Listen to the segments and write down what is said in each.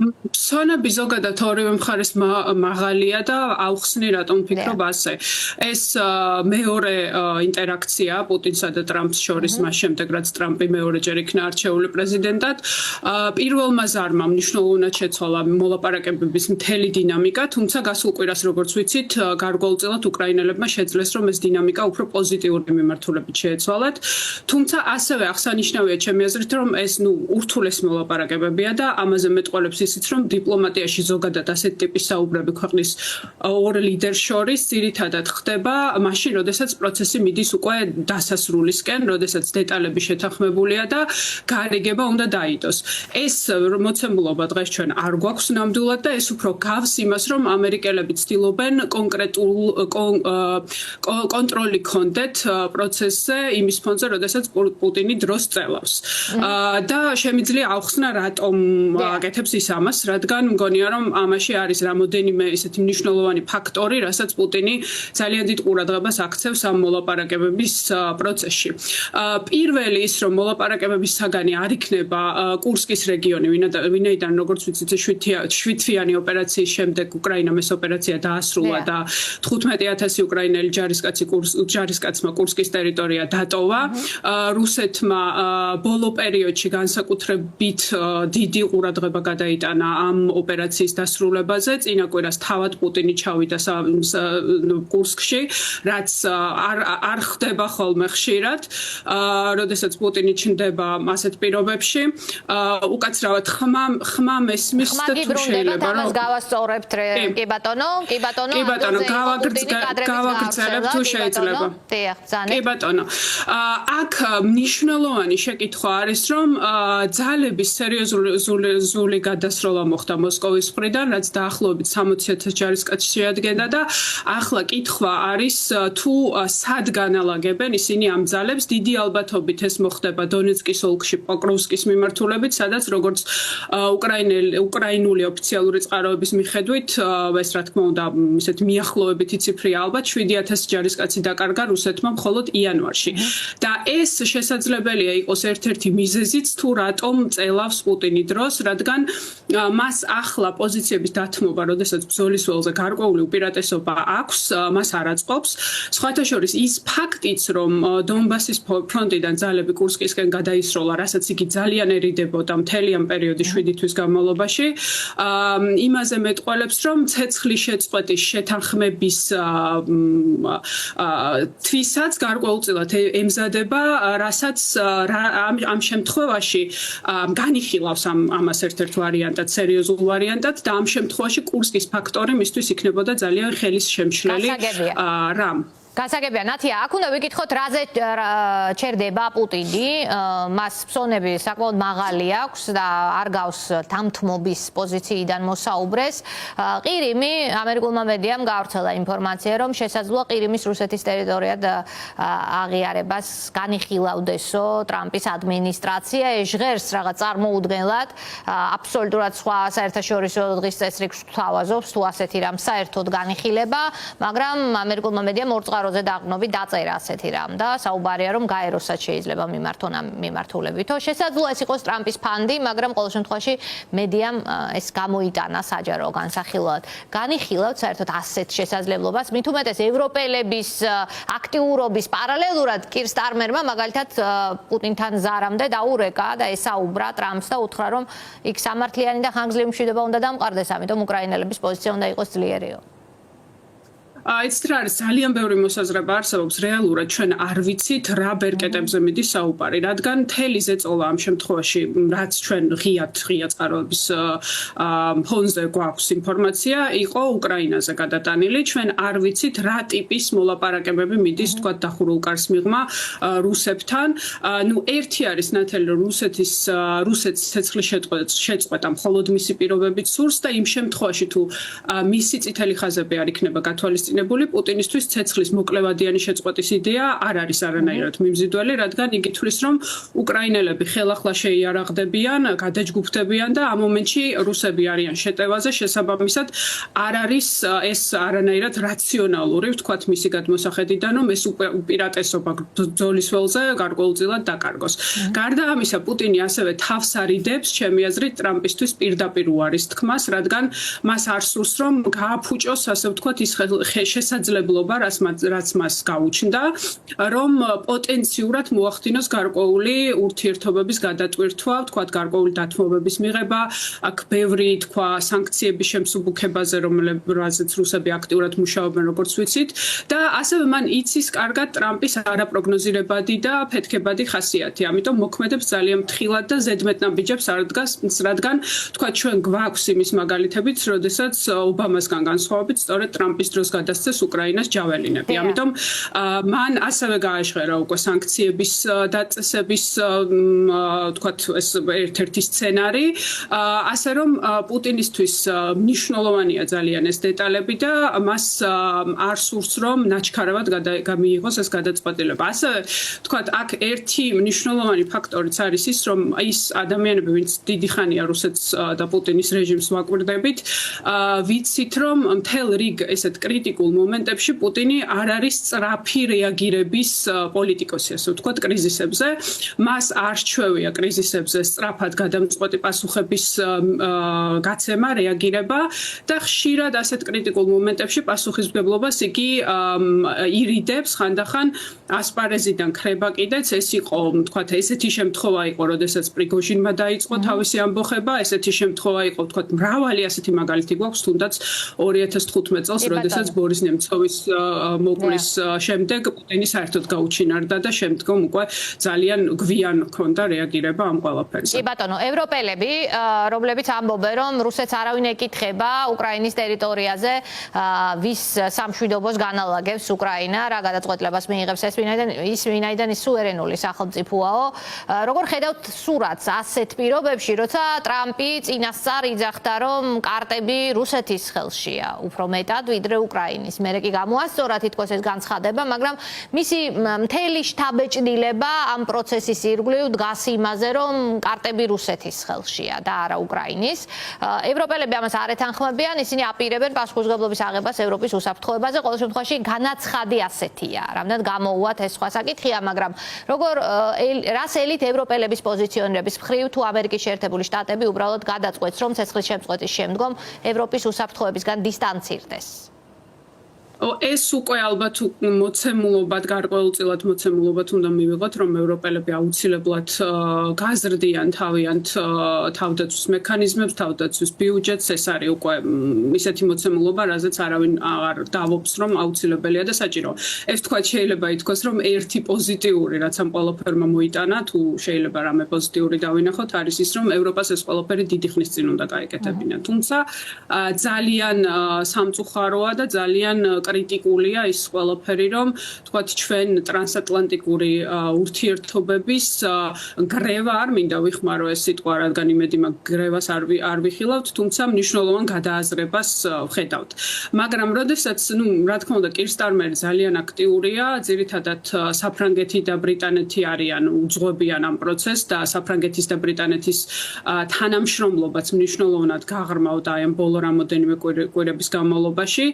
სონები ზოგადად ორივე მხარეს მაღალია და აუხსნი რატომ ვფიქრობ ასე. ეს მეორე ინტერაქცია პუტინსა და ტრამპს შორის მას შემდეგ რაც ტრამპი მეორეჯერ იქნა არჩეული პრეზიდენტად. პირველმა ზარმა მნიშვნელოვნად შეცვალა მოლაპარაკებების მთელი დინამიკა, თუმცა გასულ კვირას როგორც ვიცით, გარკვეულწილად უკრაინელებმა შეძლეს რომ ეს დინამიკა უფრო პოზიტიური მიმართულებით შეეცვალათ. თუმცა ასევე აღსანიშნავია ჩემი აზრით რომ ეს ურთულეს მოლაპარაკებებია და ამაზე მეტყველებს ისიც რომ დიპლომატიაში ზოგადად ასეთ ტიპის საუბრები ქვეყნის ორ ლიდერს შორის ძირითადად ხდება მაშინ, როდესაც პროცესი მიდის უკვე დასასრულისკენ, როდესაც დეტალები შეთანხმებულია და გარიგება უნდა დაიდოს. ეს მოცემულობა დღეს ჩვენ არ გვაქვს ნამდვილად და ეს უფრო გავს იმას, რომ ამერიკელები ცდილობენ კონკრეტულ კონტროლი ქონდეთ პროცესზე იმის ფონზე, როდესაც პუტინი დროს წელავს. და შემიძლია ავხსნა რატომ აკეთებს ის ამას, რადგან მგონია რომ ამაში არის რამოდენიმე ისეთი მნიშვნელოვანი ფაქტორი, რასაც პუტინი ძალიან დიდ ყურადღებას აქცევს ამ მოლაპარაკებების პროცესში. პირველი ის რომ მოლაპარაკებების საგანი არ იქნება კურსკის რეგიონი, ვინაიდან როგორც ვიცით 7-თვიანი ოპერაციის შემდეგ უკრაინამ ეს ოპერაცია დაასრულა და 15,000 უკრაინელი ჯარისკაცმა კურსკის ტერიტორია დატოვა. რუსეთმა ბოლო პერიოდში განსაკუთრებით დიდი ყურადღება გადაიტანა ამ ოპერაციის დასრულებაზე. წინა კვირას თავად პუტინი ჩავიდა კურსკში, რაც არ ხდება ხოლმე ხშირად, როდესაც პუტინი ჩნდება ასეთ პირობებში. უკაცრავად ხმა მესმის და თუ შეიძლება რომ გავასწორებთ კი ბატონო, გავაგრძელებთ თუ შეიძლება. კი ბატონო. აქ მნიშვნელოვანი შეკითხვა არის, რომ ძალების სერიოზული გადასროლა მოხდა მოსკოვის მხრიდან, რაც დაახლოებით 60,000 ჯარისკაცს შეადგენდა და ახლა კითხვა არის თუ სად განალაგებენ ისინი ამ ძალებს. დიდი ალბათობით ეს მოხდება დონეცკის ოლქში პოკროვსკის მიმართულებით, სადაც როგორც უკრაინული ოფიციალური წყაროების მიხედვით, ეს რა თქმა უნდა, ისეთ მიახლოებითი ციფრია ალბათ 7,000 ჯარისკაცი დაკარგა რუსეთმა მხოლოდ იანვარში. და ეს შესაძლებელია იყოს ერთ-ერთი მიზეზიც თუ რატომ წელავს პუტინი დროს, რადგან მას ახლა პოზიციების დათმობა, როდესაც ბრძოლის ველზე გარკვეული უპირატესობა აქვს, მას არ აწყობს. სხვათა შორის ის ფაქტიც, რომ დონბასის ფრონტიდან ძალები კურსკისკენ გადაისროლა, რასაც იგი ძალიან ერიდებოდა მთელი ამ პერიოდი 7 თვის განმავლობაში, იმაზე მეტყველებს, რომ ცეცხლის შეწყვეტის შეთანხმების თვისაც გარკვეულწილად ემზადება, რასაც ამ შემთხვევაში განიხილავს ამას ერთ-ერთ ვარიანტად, სერიოზულ ვარიანტად და ამ შემთხვევაში კურსკის ფაქტორი მისთვის იქნებოდა ძალიან ხელის შემშლელი რამ. გასაგებია, ნათია, აქ უნდა ვიკითხოთ, რაზე ჩერდება პუტინი, მას ფსონები საკმაოდ მაღალი აქვს და არ გავს დამთმობის პოზიციიდან მოსაუბრეს. ყირიმი ამერიკულმა მედიამ გაავრცელა ინფორმაცია, რომ შესაძლოა ყირიმის რუსეთის ტერიტორიად აღიარებას განიხილავდესო ტრამპის ადმინისტრაცია, ჟღერს რაღაც წარმოუდგენლად, აბსოლუტურად სხვა საერთაშორისო დღის წესრიგს გვთავაზობს, თუ ასეთი რამ საერთოდ განიხილება, მაგრამ ამერიკულმა მედიამ როზე დაღნობი დაწერა ასეთი რამ და საუბარია რომ გაეროსაც შეიძლება მიმართონ ამ მიმართულებითო. შესაძლოა ეს იყოს ტრამპის ფანდი, მაგრამ ყოველ შემთხვევაში მედიამ ეს გამოიტანა საჯარო განსახილვად. განიხილავთ საერთოდ ასეთ შესაძლებლობას, მით უმეტეს ევროპელების აქტიურობის პარალელურად კირ სტარმერმა მაგალითად პუტინთან ზარამდე დაურეკა და ესაუბრა ტრამპს და უთხრა რომ იქ სამართლიანი და ხანგრძლივი მშვიდობა უნდა დამყარდეს, ამიტომ უკრაინელების პოზიცია უნდა იყოს ძლიერიო. იცით რა არის, ძალიან ბევრი მოსაზრება არსებობს, რეალურად ჩვენ არ ვიცით რა ბერკეტებზე მიდის საუბარი, რადგან მთელი ზეწოლა ამ შემთხვევაში, რაც ჩვენ ღია წყაროების ფონზე გვაქვს ინფორმაცია, იყო უკრაინაზე გადატანილი. ჩვენ არ ვიცით რა ტიპის მოლაპარაკებები მიდის, თქვათ, დახურულ კარს მიღმა რუსებთან. ერთი არის ნათელი, რომ რუსეთს ცეცხლის შეწყვეტა მხოლოდ მისი პირობებით სურს და იმ შემთხვევაში თუ მისი წითელი ხაზები არ იქნება გათვალისწინებული დაქორწინებული, პუტინისთვის ცეცხლის მოკლევადიანი შეწყვეტის იდეა არ არის არანაირად მიმზიდველი, რადგან იგი თვლის, რომ უკრაინელები ხელახლა შეიარაღდებიან, გადაჯგუფდებიან და ამ მომენტში რუსები არიან შეტევაზე, შესაბამისად არ არის ეს არანაირად რაციონალური, ვთქვათ, მისი გადმოსახედიდან, რომ ეს უპირატესობა ბრძოლის ველზე გარკვეულწილად დაკარგოს. გარდა ამისა, პუტინი ასევე თავს არიდებს, ჩემი აზრით, ტრამპისთვის პირდაპირ უარის თქმას, რადგან მას არ სურს, რომ გააფუჭოს, ასე ვთქვათ, ის შესაძლებლობა, რაც მას გაუჩნდა, რომ პოტენციურად მოახდინოს გარკვეული ურთიერთობების გადატვირთვა, ვთქვათ, გარკვეული დათმობების მიღება, აქ ბევრი თქვა სანქციების შემსუბუქებაზე, რომელზეც რუსები აქტიურად მუშაობენ, როგორც ვიცით, და ასევე მან იცის კარგად ტრამპის არაპროგნოზირებადი და ფეთქებადი ხასიათი. ამიტომ მოქმედებს ძალიან ფრთხილად და ზედმეტნაბიჯებს არ დგას, რადგან თქვათ, ჩვენ გვაქვს იმის მაგალითებიც, როდესაც ობამასგან განსხვავებით, სწორედ ტრამპის დროს გადასცეს უკრაინას ჯაველინები. ამიტომ მან ასევე გააჟღერა უკვე სანქციების დაწესების, თქვათ, ეს ერთ-ერთი სცენარი, ასე რომ პუტინისთვის მნიშვნელოვანია ძალიან ეს დეტალები და მას არ სურს, რომ ნაჩქარავად მიიღოს ეს გადაწყვეტილება. ასევე, თქვათ, აქ ერთი მნიშვნელოვანი ფაქტორიც არის ის, რომ ის ადამიანები, ვინც დიდი ხანია რუსეთს და პუტინის რეჟიმს ვაკვირდებით, ვიცით, რომ მთელ რიგ ესეთ კრიტიკულ მომენტებში პუტინი არ არის სწრაფი რეაგირების პოლიტიკოსი, ასე ვთქვათ, კრიზისებზე. მას არ სჩვევია კრიზისებზე სწრაფად გადამწყვეტი პასუხების გაცემა, რეაგირება და ხშირად ასეთ კრიტიკულ მომენტებში პასუხისმგებლობას იგი ირიდებს ხანდახან ასპარეზიდან ქრება კიდეც. ეს იყო, ვთქვათ, ესეთი შემთხვევა იყო, როდესაც პრიგოჟინმა დაიწყო თავისი ამბოხება, ესეთი შემთხვევა იყო, ვთქვათ, მრავალი ასეთი მაგალითი გვაქვს, თუნდაც 2015 წელს, როდესაც ბორის ნემცოვის მოკვლის შემდეგ პუტინი საერთოდ გაუჩინარდა და შემდგომ უკვე ძალიან გვიან ჰქონდა რეაგირება ამ ყველაფერზე. კი ბატონო, ევროპელები, რომლებიც ამბობენ, რომ რუსეთს არავინ ეკითხება უკრაინის ტერიტორიაზე, ვის სამშვიდობოს განალაგებს უკრაინა, რა გადაწყვეტილებას მიიღებს ის ვინაიდან ის სუვერენული სახელმწიფოაო. როგორ ხედავთ სურათს ასეთ პირობებში, როცა ტრამპი წინასწარ იძახდა, რომ კარტები რუსეთის ხელშია, უფრო მეტად ვიდრე უკრაინის. მერე კი გამოასწორა თითქოს ეს განცხადება, მაგრამ მისი მთელი შთაბეჭდილება ამ პროცესის ირგვლივ დგას იმაზე, რომ კარტები რუსეთის ხელშია და არა უკრაინის. ევროპელები ამას არ ეთანხმებიან, ისინი აპირებენ პასუხისმგებლობის აღებას ევროპის უსაფრთხოებაზე. ყოველ შემთხვევაში განაცხადი ასეთია. რამდენად გამოუვათ ეს სხვა საკითხია, მაგრამ რას ელით ევროპელების პოზიციონირების მხრივ თუ ამერიკის შეერთებული შტატები უბრალოდ გადაწყვეტს, რომ ცეცხლის შემწყვეტის შემდგომ ევროპის უსაფრთხოებისგან დისტანცირდეს? ეს უკვე ალბათ მოცემულობად, გარკვეულწილად მოცემულობად უნდა მივიღოთ, რომ ევროპელები აუცილებლად გაზრდიან თავიანთ თავდაცვის მექანიზმებს, თავდაცვის ბიუჯეტს. ეს არის უკვე ისეთი მოცემულობა, რაზეც არავინ არ დავობს, რომ აუცილებელია და საჭირო. ეს თქვათ შეიძლება ითქვას, რომ ერთი პოზიტიური, რაც ამ ყველაფერმა მოიტანა, თუ შეიძლება რამე პოზიტიური დავინახოთ, არის ის, რომ ევროპას ეს ყველაფერი დიდი ხნის წინ უნდა გაეკეთებინა. თუმცა ძალიან სამწუხაროა და ძალიან კრიტიკულია ის ყველაფერი, რომ თქვათ, ჩვენ ტრანსატლანტიკური ურთიერთობების გრევა არ მინდა ვიხმარო ეს სიტყვა, რადგან იმედი მაქვს გრევას არ ვიხილავთ, თუმცა მნიშვნელოვან გადააზრებას ვხედავთ. მაგრამ როდესაც, რა თქმა უნდა, კირ სტარმერი ძალიან აქტიურია, ძირითადად საფრანგეთი და ბრიტანეთი არიან უძღვებიან ამ პროცესს და საფრანგეთის და ბრიტანეთის თანამშრომლობაც მნიშვნელოვნად გაღრმავდა ამ ბოლო რამოდენიმე კვირების განმავლობაში.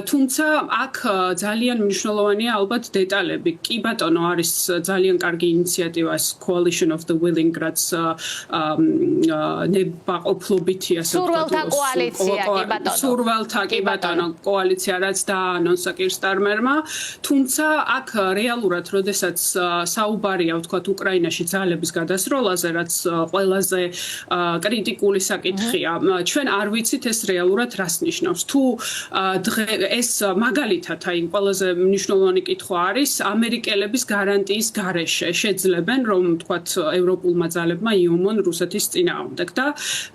თუმცა აქ ძალიან მნიშვნელოვანია ალბათ დეტალები. კი ბატონო, არის ძალიან კარგი ინიციატივა Coalition of the Willing, რაც ნებაყოფლობითი, ასე ვთქვათ, სურველთა კოალიცია, კი ბატონო. სურველთა, კი ბატონო, კოალიცია, რაც დაანონსა კირ სტარმერმა. თუმცა აქ რეალურად, როდესაც საუბარია, ვთქვათ, უკრაინაში ძალების გადასროლაზე, რაც ყველაზე კრიტიკული საკითხია, ჩვენ არ ვიცით ეს რეალურად რას ნიშნავს. თუ ეს მაგალითად, აი ყველაზე მნიშვნელოვანი კითხვა არის ამერიკელების გარანტიის გარეშე შეძლებენ, რომ თქვათ ევროპულმა ძალებმა იომონ რუსეთის წინააღმდეგ და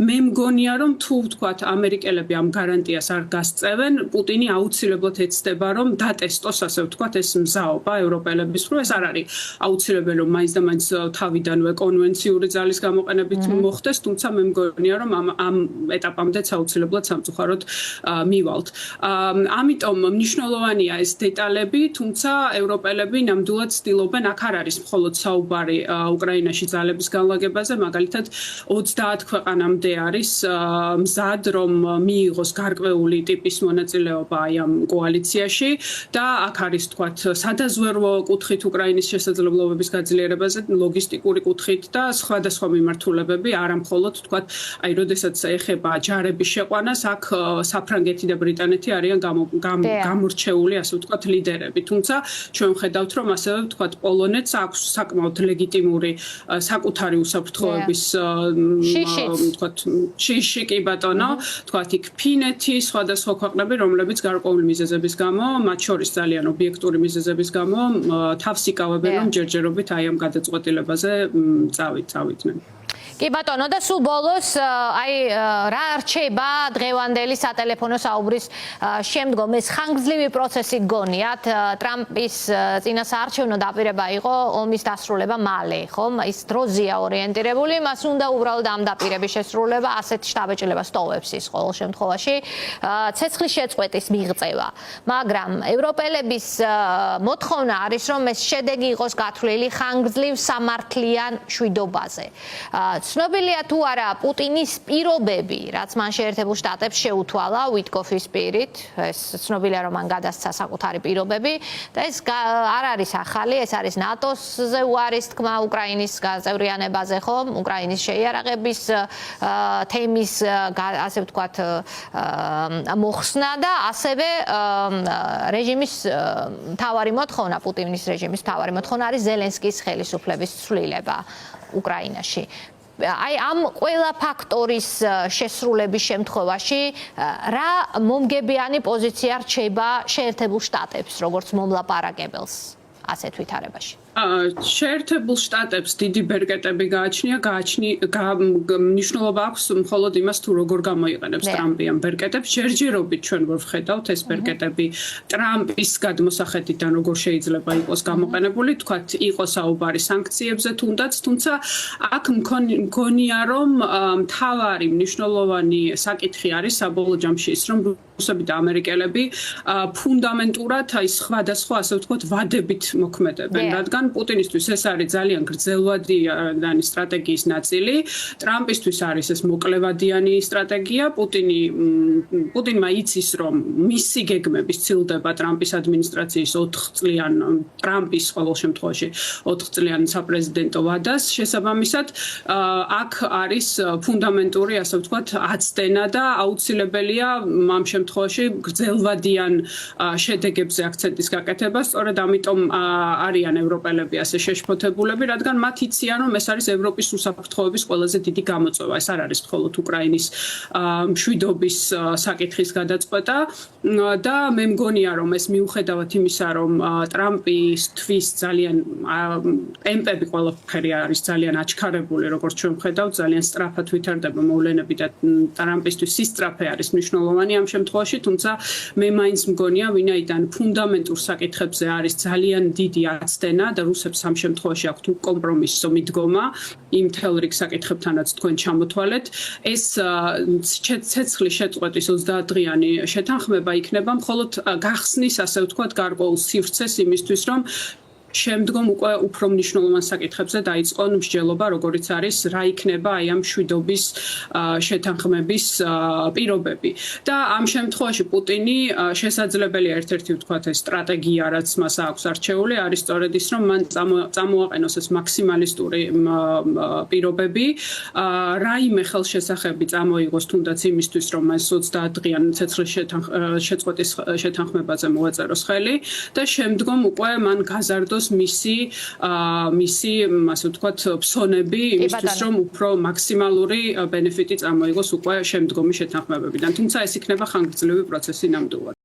მე მგონია, რომ თუ თქვათ ამერიკელები ამ გარანტიას არ გასწევენ, პუტინი აუცილებლად ეცდება, რომ დატესტოს, ასე ვთქვათ, ეს მზაობა ევროპელების მხრივ. ეს არ არის აუცილებელი, რომ მაინც და მაინც თავიდანვე კონვენციური ძალის გამოყენებით მოხდეს, თუმცა მე მგონია, რომ ამ ეტაპამდეც აუცილებლად სამწუხაროდ მივალთ. ამიტომ მნიშვნელოვანია ეს დეტალები, თუმცა ევროპელები ნამდვილად ცდილობენ, აქ არ არის მხოლოდ საუბარი უკრაინაში ძალების განლაგებაზე, მაგალითად 30 ქვეყანამდე არის მზად, რომ მიიღოს გარკვეული ტიპის მონაწილეობა აი ამ კოალიციაში და აქ არის თქვათ სადაზვერვო კუთხით უკრაინის შესაძლებლობების გაძლიერებაზე, ლოგისტიკური კუთხით და სხვადასხვა მიმართულებები, არა მხოლოდ თქვათ აი როდესაც ეხება ჯარების შეყვანას, აქ საფრანგეთი და ბრიტანეთი არიან გამორჩეული, ასე ვთქვათ, ლიდერები. თუმცა ჩვენ ვხედავთ, რომ ასევე ვთქვათ, პოლონეთს აქვს საკმაოდ ლეგიტიმური საკუთარი უსაფრთხოების ვთქვათ, შიში კი ბატონო, ვთქვათ, იქ ფინეთი, სხვადასხვა ქვეყნები, რომლებიც გარკვეული მიზეზების გამო, მათ შორის ძალიან ობიექტური მიზეზების გამო, თავს იკავებენ, რომ ჯერჯერობით აი ამ გადაწყვეტილებაზე წავიდნენ. კი ბატონო და სულ ბოლოს აი რა რჩება დღევანდელი სატელეფონო საუბრის შემდგომ ეს ხანგრძლივი პროცესი გგონიათ ტრამპის წინასაარჩევნო დაპირება იყო ომის დასრულება მალე ხომ ის დროზია ორიენტირებული მას უნდა უბრალოდ ამ დაპირების შესრულება ასეთ შტაბეჭდილება სტოვებს ის ყოველ შემთხვევაში ცეცხლის შეწყვეტის მიღწევა მაგრამ ევროპელების მოთხოვნა არის რომ ეს შედეგი იყოს გათვლილი ხანგრძლივ სამართლიან მშვიდობაზე ცნობილია თუ არა პუტინის პირობები, რაც მან შეერთებულ შტატებს შეუთვალა ვიტკოფის პირით, ეს ცნობილია რომ მან გადასცა საკუთარი პირობები და ეს არ არის ახალი, ეს არის ნატოს-ზე უარის თქმა უკრაინის გაწევრიანებაზე ხომ, უკრაინის შეიარაღების თემის ასე ვთქვათ მოხსნა და ასევე რეჟიმის მთავარი მოთხოვნა, პუტინის რეჟიმის მთავარი მოთხოვნა არის ზელენსკის ხელისუფლების ცვლილება უკრაინაში. აი ამ ყველა ფაქტორის შესრულების შემთხვევაში რა მომგებიანი პოზიცია რჩება შეერთებულ შტატებს როგორც მომლაპარაკებელს ასეთ ვითარებაში შეერთებულ შტატებს დიდი ბერკეტები გააჩნია, მნიშვნელობა აქვს მხოლოდ იმას თუ როგორ გამოიყენებს ტრამპი ამ ბერკეტებს. ჯერჯერობით ჩვენ ვხედავთ ეს ბერკეტები ტრამპის გადმოსახედიდან როგორ შეიძლება იყოს გამოყენებული, თქვათ, იყოს საუბარი სანქციებზე თუნდაც, თუმცა აქ მგონია რომ მთავარი მნიშვნელოვანი საკითხი არის საბოლოო ჯამში ის, რომ რუსები და ამერიკელები ფუნდამენტურად აი სხვადასხვა ასე ვთქვათ ვადებით მოქმედებენ, რადგან პუტინისთვის ეს არის ძალიან გრძელვადიანი სტრატეგიის ნაწილი. ტრამპისთვის არის ეს მოკლევადიანი სტრატეგია. პუტინმა იცის, რომ მისი გეგმები სცილდება ტრამპის ადმინისტრაციის 4 წლიან ტრამპის ყოველ შემთხვევაში 4 წლიან საპრეზიდენტო ვადას შესაბამისად აქ არის ფუნდამენტური, ასე ვთქვათ, აცდენა და აუცილებელია ამ შემთხვევაში გრძელვადიან შედეგებზე აქცენტის გაკეთება. სწორედ ამიტომ არიან ევროპელები ასე შეშფოთებულები, რადგან მათ იციან, რომ ეს არის ევროპის უსაფრთხოების ყველაზე დიდი გამოწვევა. ეს არ არის მხოლოდ უკრაინის მშვიდობის საკითხის გადაწყვეტა და მე მგონია, რომ ეს მიუხედავად იმისა, რომ ტრამპისთვის ძალიან ტემპები ყველაფერი არის ძალიან აჩქარებული, როგორც ჩვენ ვხედავთ, ძალიან სწრაფად ვითარდება მოვლენები და ტრამპისთვის სისწრაფე არის მნიშვნელოვანი ამ შემთხვევაში, თუმცა მე მაინც მგონია, ვინაიდან ფუნდამენტურ საკითხებზე არის ძალიან დიდი აცდენა და რუსებს ამ შემთხვევაში აქვთ კომპრომისო მიდგომა იმ მთელ რიგ საკითხებთანაც თქვენ ჩამოთვალეთ ეს ცეცხლის შეწყვეტის 30 დღიანი შეთანხმება იქნება მხოლოდ გახსნის ასე ვთქვათ გარკვეულ სივრცეს იმისთვის რომ შემდგომ უკვე უფრო მნიშვნელოვან საკითხებზე დაიწყონ მსჯელობა, როგორიც არის რა იქნება აი ამ მშვიდობის შეთანხმების პირობები. და ამ შემთხვევაში პუტინი შესაძლებელია ერთ-ერთი ვთქვათ ეს სტრატეგია, რაც მას აქვს არჩეული, არის სწორედ ის, რომ მან წამოაყენოს ეს მაქსიმალისტური პირობები, რაიმე ხელშესახები წამოიღოს თუნდაც იმისთვის, რომ მას 30 დღიან ცეცხლის შეწყვეტის შეთანხმებაზე მოაწეროს ხელი და შემდგომ უკვე მან გაზარდოს მისი ასე ვთქვათ ფსონები იმისთვის რომ უფრო მაქსიმალური ბენეფიტი წამოიღოს უკვე შემდგომი შეთანხმებებიდან. თუმცა ეს იქნება ხანგრძლივი პროცესი ნამდვილად.